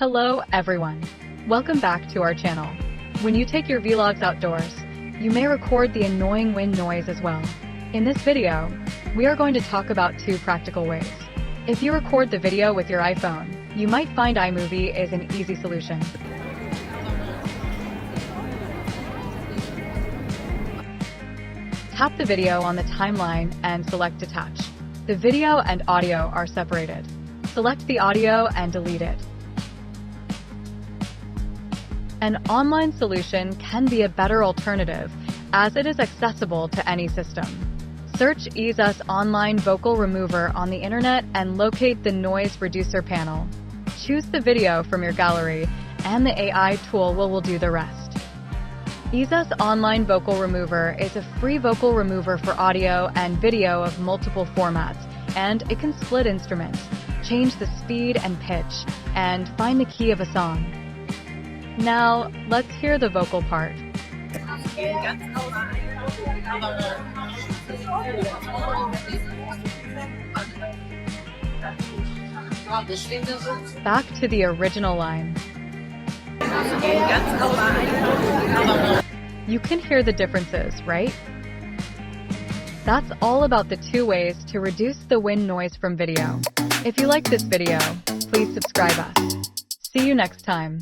Hello everyone, welcome back to our channel. When you take your vlogs outdoors, you may record the annoying wind noise as well. In this video, we are going to talk about two practical ways. If you record the video with your iPhone, you might find iMovie is an easy solution. Tap the video on the timeline and select Detach. The video and audio are separated. Select the audio and delete it. An online solution can be a better alternative as it is accessible to any system. Search EaseUS Online Vocal Remover on the internet and locate the noise reducer panel. Choose the video from your gallery and the AI tool will do the rest. EaseUS Online Vocal Remover is a free vocal remover for audio and video of multiple formats, and it can split instruments, change the speed and pitch, and find the key of a song. Now, let's hear the vocal part. Back to the original line. You can hear the differences, right? That's all about the two ways to reduce the wind noise from video. If you like this video, please subscribe us. See you next time.